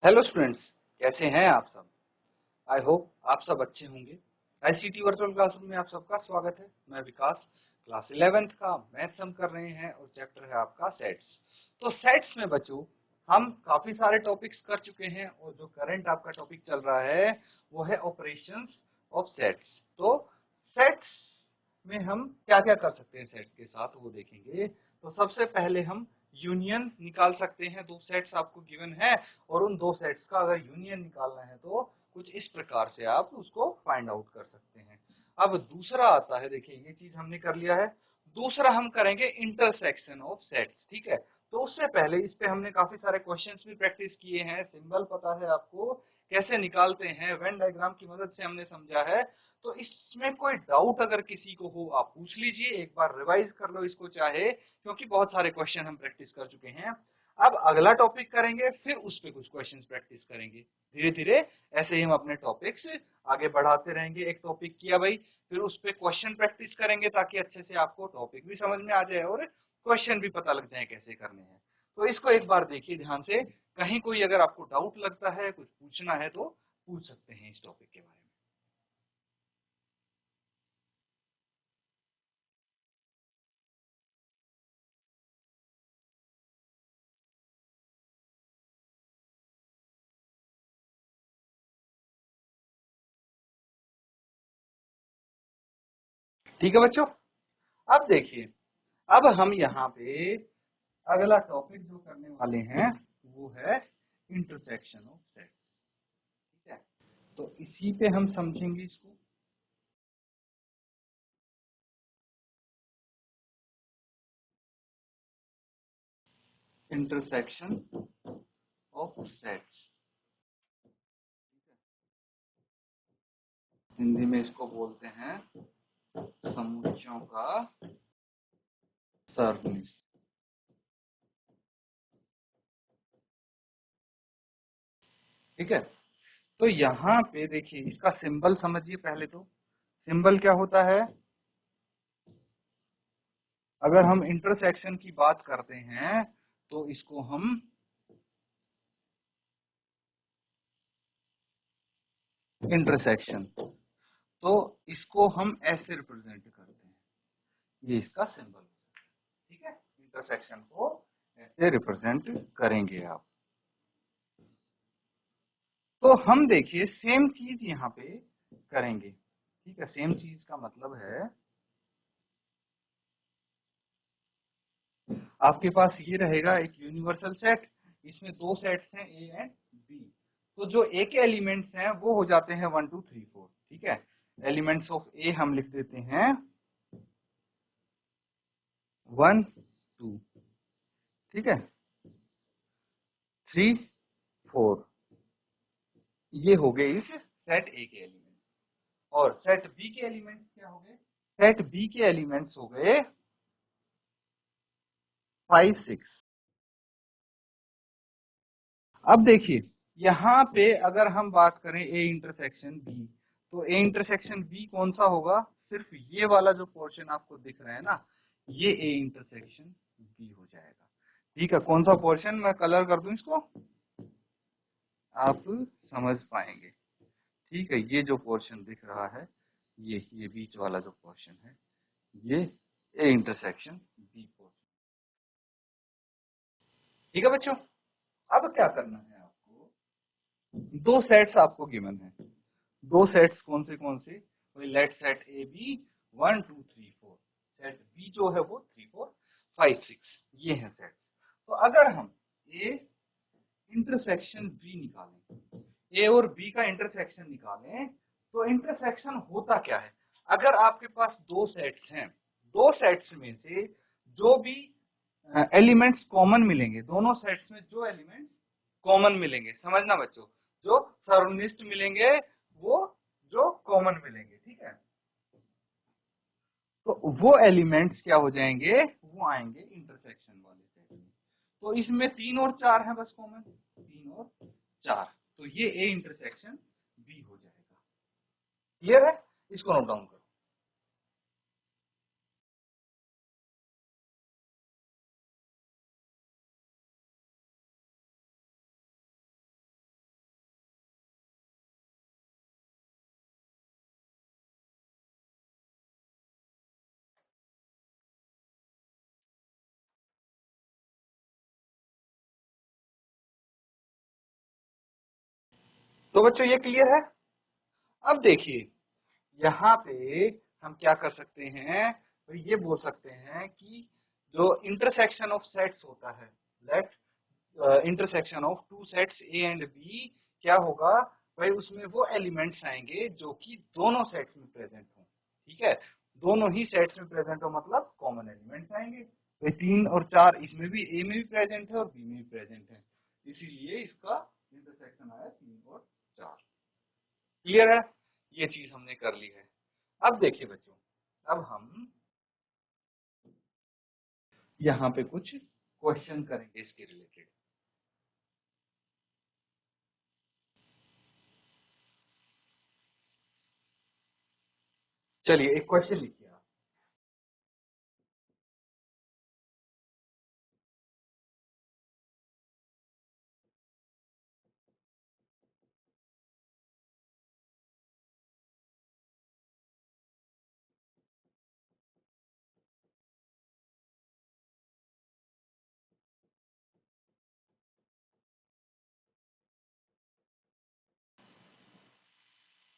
Hello students, कैसे हैं आप सब। आई होप आप सब अच्छे होंगे। आईसीटी वर्चुअल क्लासरूम में आप सबका स्वागत है। मैं विकास, क्लास 11th का मैथ्स हम कर रहे हैं और चैप्टर है आपका सेट्स। तो सेट्स में बच्चों हम काफी सारे टॉपिक्स कर चुके हैं और जो करंट आपका टॉपिक चल रहा है वो है ऑपरेशंस ऑफ सेट्स। तो सेट्स में हम क्या क्या कर सकते हैं सेट्स के साथ वो देखेंगे। तो सबसे पहले हम यूनियन निकाल सकते हैं। दो सेट्स आपको गिवन है और उन दो सेट्स का अगर यूनियन निकालना है तो कुछ इस प्रकार से आप उसको फाइंड आउट कर सकते हैं। अब दूसरा आता है, देखिए ये चीज हमने कर लिया है। दूसरा हम करेंगे इंटरसेक्शन ऑफ सेट्स, ठीक है। तो उससे पहले इस पे हमने काफी सारे क्वेश्चंस भी प्रैक्टिस किए हैं। सिंबल पता है आपको कैसे निकालते हैं, वेन डायग्राम की मदद से हमने समझा है। तो इसमें कोई डाउट अगर किसी को हो आप पूछ लीजिए, एक बार रिवाइज कर लो इसको चाहे, क्योंकि बहुत सारे क्वेश्चन हम प्रैक्टिस कर चुके हैं। अब अगला टॉपिक करेंगे, फिर उस पे कुछ क्वेश्चंस प्रैक्टिस करेंगे। धीरे धीरे ऐसे ही हम अपने टॉपिक्स आगे बढ़ाते रहेंगे। एक टॉपिक किया भाई, फिर उस पे क्वेश्चन प्रैक्टिस करेंगे ताकि अच्छे से आपको टॉपिक भी समझ में आ जाए और क्वेश्चन भी पता लग जाए कैसे करने हैं। तो इसको एक बार देखिए ध्यान से, कहीं कोई अगर आपको डाउट लगता है, कुछ पूछना है तो पूछ सकते हैं इस टॉपिक के बारे में। ठीक है बच्चों, अब देखिए, अब हम यहाँ पे अगला टॉपिक जो करने वाले हैं वो है इंटरसेक्शन ऑफ सेट्स, ठीक है। तो इसी पे हम समझेंगे इसको। इंटरसेक्शन ऑफ सेट्स, हिंदी में इसको बोलते हैं समुच्चयों का सरमिश्र, ठीक है। तो यहाँ पे देखिए इसका सिंबल समझिए पहले। तो सिंबल क्या होता है, अगर हम इंटरसेक्शन की बात करते हैं तो इसको हम इंटरसेक्शन, तो इसको हम ऐसे रिप्रेजेंट करते हैं, ये इसका सिंबल, ठीक है। इंटरसेक्शन को ऐसे रिप्रेजेंट करेंगे आप। तो हम देखिए सेम चीज यहाँ पे करेंगे, ठीक है। सेम चीज का मतलब है आपके पास ये रहेगा एक यूनिवर्सल सेट, इसमें दो सेट्स हैं ए एंड बी। तो जो ए के एलिमेंट्स हैं वो हो जाते हैं 1 2 3 4, ठीक है। एलिमेंट्स ऑफ ए हम लिख देते हैं 1 2, ठीक है, 3 4। ये हो गए इस सेट ए के एलिमेंट्स। और सेट बी के एलिमेंट्स क्या हो गए, सेट बी के एलिमेंट्स हो गए 5 6। अब देखिए यहाँ पे अगर हम बात करें ए इंटरसेक्शन बी, तो ए इंटरसेक्शन बी कौन सा होगा, सिर्फ ये वाला जो पोर्शन आपको दिख रहा है ना, ये ए इंटरसेक्शन बी हो जाएगा, ठीक है। कौन सा पोर्शन, मैं कलर कर दूं इसको, आप समझ पाएंगे, ठीक है। ये जो पोर्शन दिख रहा है, ये बीच वाला जो पोर्शन है, ये ए इंटरसेक्शन बी पोर्शन, ठीक है बच्चों। अब क्या करना है आपको, दो सेट्स आपको गिवन है। दो सेट्स कौन से, वही let set A B 1 2 3 4, set B जो है वो 3 4 5 6, ये है सेट्स। तो अगर हम ए इंटरसेक्शन बी निकालें, ए और बी का इंटरसेक्शन निकालें, तो इंटरसेक्शन होता क्या है। अगर आपके पास दो सेट्स हैं, दो सेट्स में से जो भी एलिमेंट्स कॉमन मिलेंगे, दोनों सेट्स में जो एलिमेंट्स कॉमन मिलेंगे, समझना बच्चों, जो सर्वनिष्ठ मिलेंगे वो जो कॉमन मिलेंगे, ठीक है। तो वो एलिमेंट्स क्या हो जाएंगे, वो आएंगे इंटरसेक्शन वाले सेट में। तो इसमें 3 और 4 है बस कॉमन, 3 और 4, तो ये ए इंटरसेक्शन बी हो जाएगा। क्लियर है, इसको नोट डाउन करो। तो बच्चों ये क्लियर है। अब देखिए यहाँ पे हम क्या कर सकते हैं, तो ये बोल सकते हैं कि जो इंटरसेक्शन ऑफ सेट्स होता है, let intersection of two sets A and B क्या होगा भाई, उसमें वो एलिमेंट्स आएंगे जो कि दोनों सेट्स में प्रेजेंट हो। ठीक है, दोनों ही सेट्स में प्रेजेंट हो मतलब कॉमन एलिमेंट्स आएंगे। तो 3 और 4 इसमें भी ए में भी प्रेजेंट है और बी में भी प्रेजेंट है, इसीलिए इसका इंटरसेक्शन आया 3 और 4। क्लियर है, ये चीज हमने कर ली है। अब देखिए बच्चों, अब हम यहाँ पे कुछ क्वेश्चन करेंगे इसके रिलेटेड। चलिए एक क्वेश्चन लिखिए आप।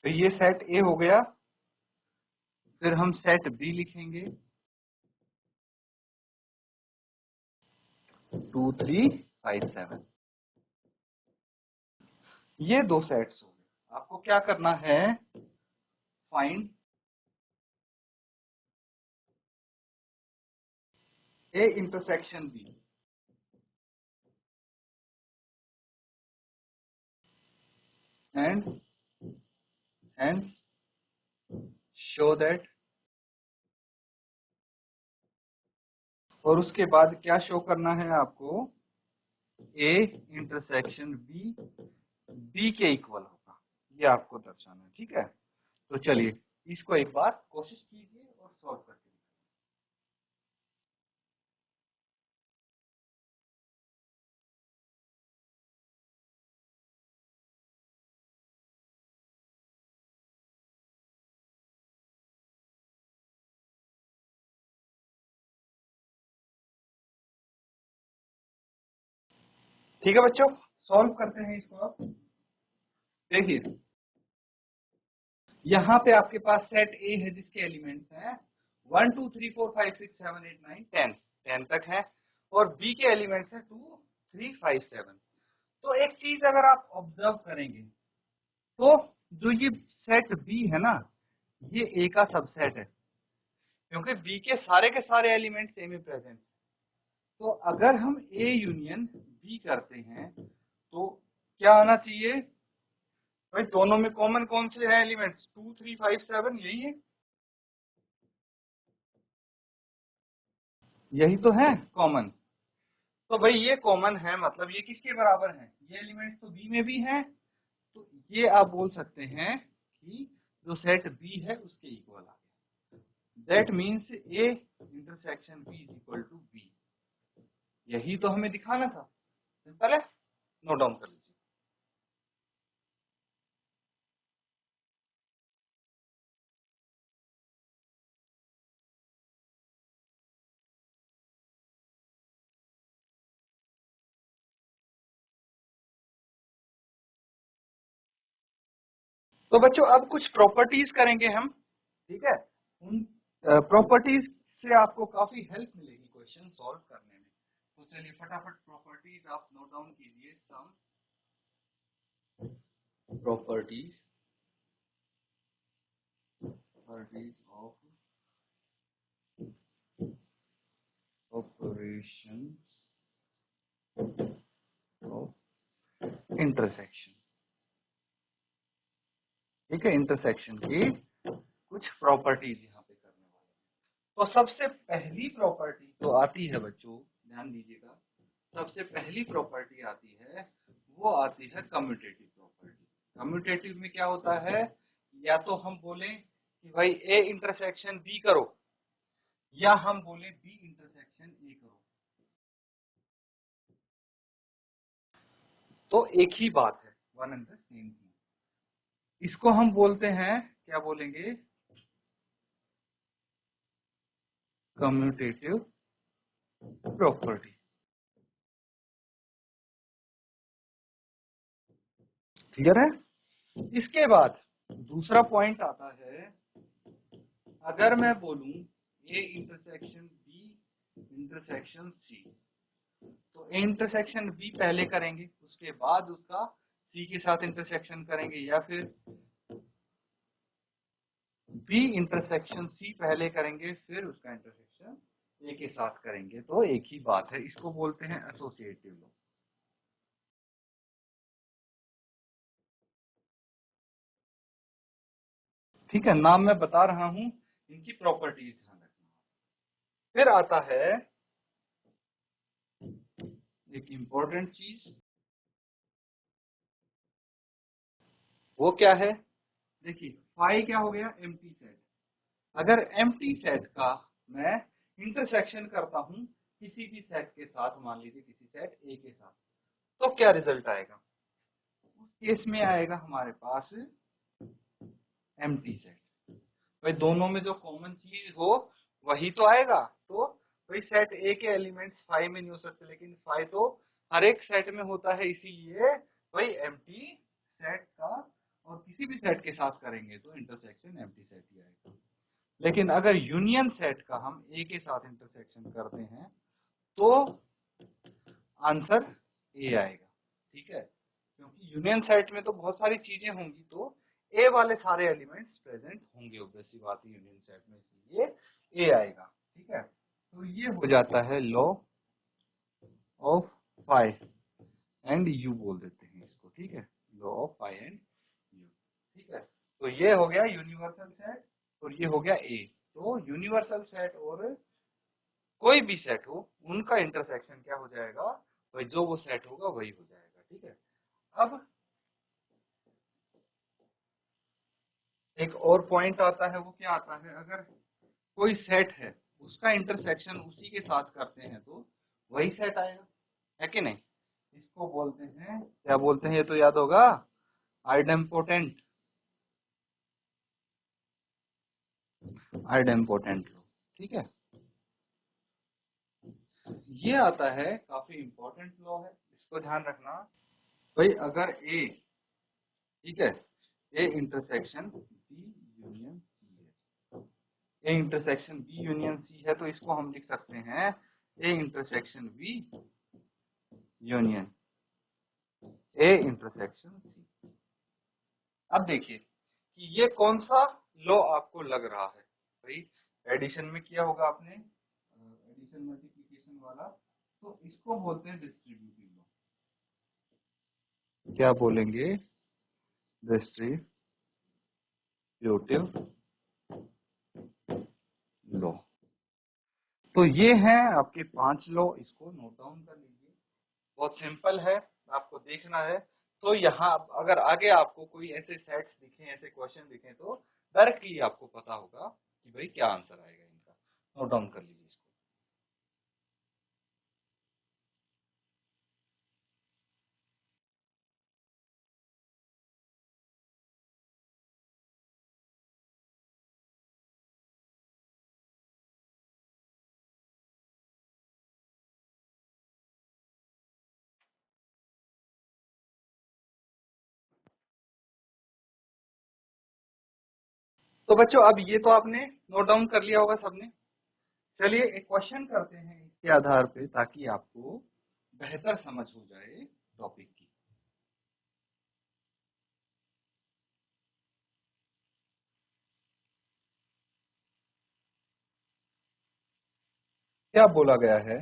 तो ये सेट ए हो गया, फिर हम सेट बी लिखेंगे 2 3 5 7। ये दो सेट्स हो गए। आपको क्या करना है, find A intersection B and hence show that, और उसके बाद क्या शो करना है आपको, ए इंटरसेक्शन बी बी के इक्वल होगा, ये आपको दर्शाना है। ठीक है, तो चलिए इसको एक बार कोशिश कीजिए और सॉल्व करके। ठीक है बच्चों, सॉल्व करते हैं इसको। आप देखिए यहाँ पे आपके पास सेट ए है जिसके एलिमेंट्स हैं 1 2 3 4 5 6 7 8 9 10 10 तक है, और बी के एलिमेंट्स हैं 2 3 5 7। तो एक चीज अगर आप ऑब्जर्व करेंगे तो जो ये सेट बी है ना, ये ए का सबसेट है, क्योंकि बी के सारे एलिमेंट्स ए में प्रेजेंट है। तो अगर हम ए यूनियन बी करते हैं तो क्या आना चाहिए भाई, दोनों में कॉमन कौन से हैं एलिमेंट्स, 2 3 5 7, यही है, यही तो है कॉमन। तो भाई ये कॉमन है मतलब ये किसके बराबर है, ये एलिमेंट्स तो बी में भी हैं, तो ये आप बोल सकते हैं कि जो सेट बी है उसके इक्वल आ गया। That means A intersection B is equal to B, यही तो हमें दिखाना था। सिंपल है, नोट डाउन कर लीजिए। तो बच्चों अब कुछ प्रॉपर्टीज करेंगे हम। ठीक है, उन प्रॉपर्टीज से आपको काफी हेल्प मिलेगी क्वेश्चन सॉल्व करने में। तो चलिए फटाफट प्रॉपर्टीज आप नोट डाउन कीजिए। Some properties properties of operations of intersection. ठीक है, इंटरसेक्शन की कुछ प्रॉपर्टीज यहाँ पे करने वाले हैं। तो सबसे पहली प्रॉपर्टी तो आती है बच्चों, ध्यान दीजिएगा, सबसे पहली प्रॉपर्टी आती है, वो आती है कम्यूटेटिव प्रॉपर्टी। कम्यूटेटिव में क्या होता है, या तो हम बोलें कि भाई ए इंटरसेक्शन बी करो, या हम बोले बी इंटरसेक्शन ए करो, तो एक ही बात है, one and the same thing. इसको हम बोलते हैं, क्या बोलेंगे, कम्यूटेटिव प्रॉपर्टी। क्लियर है। इसके बाद दूसरा पॉइंट आता है, अगर मैं बोलूं A intersection B intersection C, तो ए इंटरसेक्शन बी पहले करेंगे, उसके बाद उसका सी के साथ इंटरसेक्शन करेंगे, या फिर बी इंटरसेक्शन सी पहले करेंगे फिर उसका इंटरसेक्शन ए के साथ करेंगे, तो एक ही बात है। इसको बोलते हैं एसोसिएटिव लॉ। ठीक है, नाम मैं बता रहा हूं, इनकी प्रॉपर्टीज ध्यान रखना। फिर आता है एक इंपॉर्टेंट चीज, वो क्या है? देखिए, फाई क्या हो गया? Empty set. अगर एम्प्टी सेट का मैं इंटरसेक्शन करता हूं किसी भी सेट के साथ, मान लीजिए किसी सेट ए के साथ, तो क्या रिजल्ट आएगा? उस केस में आएगा हमारे पास एम्प्टी सेट। भाई दोनों में जो कॉमन चीज हो वही तो आएगा। तो भाई सेट ए के एलिमेंट्स फाइव में नहीं हो सकते, लेकिन फाइव तो हर एक सेट में होता है, इसीलिए भाई एम्प्टी सेट का और किसी भी सेट के साथ करेंगे तो इंटरसेक्शन एम्प्टी सेट ही आएगा। लेकिन अगर यूनियन सेट का हम ए के साथ इंटरसेक्शन करते हैं तो आंसर ए आएगा। ठीक है, क्योंकि यूनियन सेट में तो बहुत सारी चीजें होंगी, तो ए वाले सारे एलिमेंट्स प्रेजेंट होंगे, ऑब्वियस सी बात है यूनियन सेट में, इसलिए ए आएगा। ठीक है, तो ये हो जाता है law of phi and U बोल देते हैं इसको। ठीक है, law of phi and U. ठीक है, तो ये हो गया यूनिवर्सल सेट और ये हो गया ए। तो यूनिवर्सल सेट और कोई भी सेट हो उनका इंटरसेक्शन क्या हो जाएगा? भाई जो वो सेट होगा वही हो जाएगा। ठीक है, अब एक और पॉइंट आता है, वो क्या आता है? अगर कोई सेट है उसका इंटरसेक्शन उसी के साथ करते हैं तो वही सेट आएगा, है कि नहीं? इसको बोलते हैं, क्या बोलते हैं? ये तो याद होगा, आइडेम्पोटेंट। Idempotent law. ठीक है, ये आता है, काफी इंपॉर्टेंट लॉ है, इसको ध्यान रखना। भाई अगर ए, ठीक है, A intersection B union C है, A intersection B union C है, तो इसको हम लिख सकते हैं A intersection B union A intersection C. अब देखिए कि ये कौन सा लॉ आपको लग रहा है। भाई एडिशन में किया होगा आपने, एडिशन मल्टीप्लिकेशन वाला, तो इसको बोलते हैं डिस्ट्रीब्यूटिव लॉ। क्या बोलेंगे? Distributive law. तो ये हैं आपके 5 लॉ, इसको नोट डाउन कर लीजिए। बहुत सिंपल है, आपको देखना है। तो यहाँ अगर आगे आपको कोई ऐसे सेट्स दिखे, ऐसे क्वेश्चन दिखे, तो डायरेक्टली आपको पता होगा कि भाई क्या आंसर आएगा इनका। नोट डाउन कर लीजिए इसको। तो बच्चों अब ये तो आपने नोट डाउन कर लिया होगा सबने। चलिए एक क्वेश्चन करते हैं इसके आधार पे, ताकि आपको बेहतर समझ हो जाए टॉपिक की। क्या बोला गया है?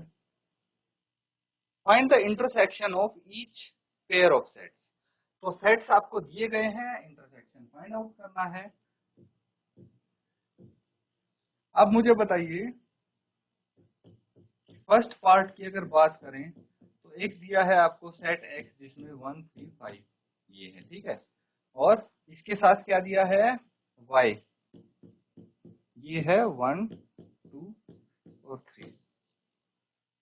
Find the intersection of each pair of sets. तो सेट्स आपको दिए गए हैं, इंटरसेक्शन फाइंड आउट करना है। अब मुझे बताइए, फर्स्ट पार्ट की अगर बात करें तो एक दिया है आपको सेट एक्स जिसमें 1 3 5 ये है। ठीक है, और इसके साथ क्या दिया है? वाई, ये है 1 2 और 3।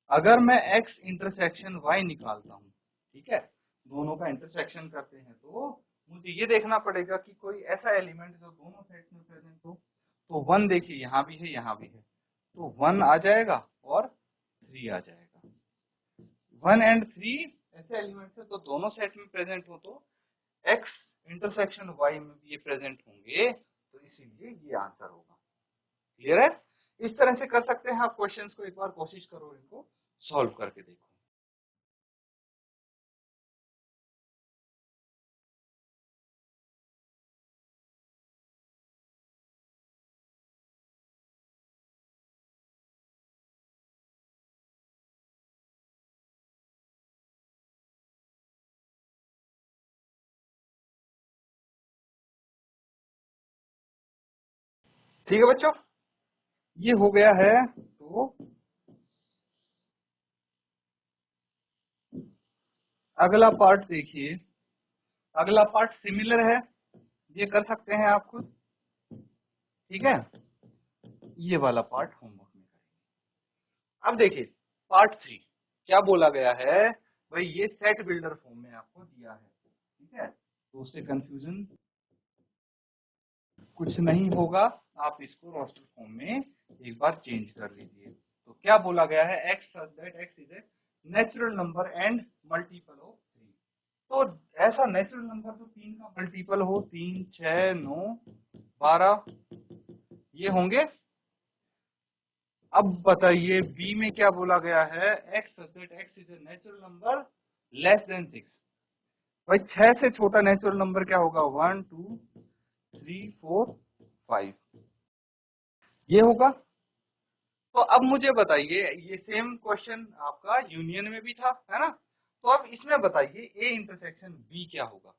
अगर मैं x इंटरसेक्शन y निकालता हूँ, ठीक है, दोनों का इंटरसेक्शन करते हैं, तो मुझे ये देखना पड़ेगा कि कोई ऐसा एलिमेंट जो दोनों सेट्स में प्रेजेंट हो। तो 1 देखिए यहाँ भी है, यहाँ भी है, तो 1 आ जाएगा और 3 आ जाएगा। 1 एंड 3 ऐसे एलिमेंट्स है तो दोनों सेट में प्रेजेंट हो, तो x इंटरसेक्शन वाई में भी ये प्रेजेंट होंगे, तो इसीलिए ये आंसर होगा। क्लियर है? इस तरह से कर सकते हैं आप क्वेश्चंस को, एक बार कोशिश करो इनको सॉल्व करके देखो। ठीक है बच्चों, ये हो गया है। तो अगला पार्ट देखिए, अगला पार्ट सिमिलर है, ये कर सकते हैं आप खुद। ठीक है, ये वाला पार्ट होमवर्क में करेंगे। अब देखिए पार्ट 3 क्या बोला गया है, भाई ये सेट बिल्डर फॉर्म में आपको दिया है। ठीक है, तो उससे कंफ्यूजन कुछ नहीं होगा, आप इसको रोस्टर फॉर्म में एक बार चेंज कर लीजिए। तो क्या बोला गया है, x such that x is a natural number and multiple of 3। तो ऐसा नेचुरल नंबर जो 3 का मल्टीपल हो, 3, 6, 9, 12 ये होंगे। अब बताइए बी में क्या बोला गया है, x such that x is a natural number less than 6। भाई 6 से छोटा नेचुरल नंबर क्या होगा, 1, 2, 3, 4, 5 ये होगा। तो अब मुझे बताइए, ये सेम क्वेश्चन आपका यूनियन में भी था, है ना? तो अब इसमें बताइए ए इंटरसेक्शन बी क्या होगा।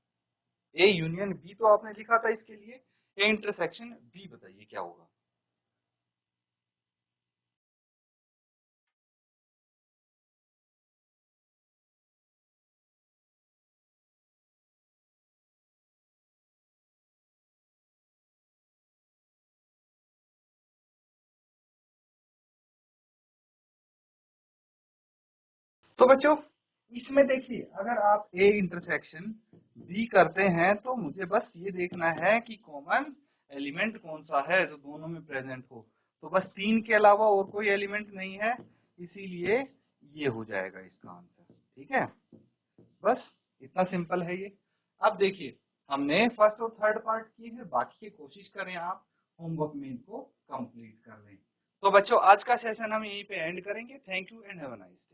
ए यूनियन बी तो आपने लिखा था इसके लिए, ए इंटरसेक्शन बी बताइए क्या होगा। तो बच्चों इसमें देखिए, अगर आप ए इंटरसेक्शन बी करते हैं तो मुझे बस ये देखना है कि कॉमन एलिमेंट कौन सा है जो दोनों में प्रेजेंट हो। तो बस 3 के अलावा और कोई एलिमेंट नहीं है, इसीलिए ये हो जाएगा इसका आंसर। ठीक है, बस इतना सिंपल है ये। अब देखिए हमने फर्स्ट और थर्ड पार्ट किए हैं, बाकी की कोशिश करें आप होमवर्क में इनको कंप्लीट कर लें। तो बच्चों आज का सेशन हम यहीं पे एंड करेंगे। Thank you and have a nice.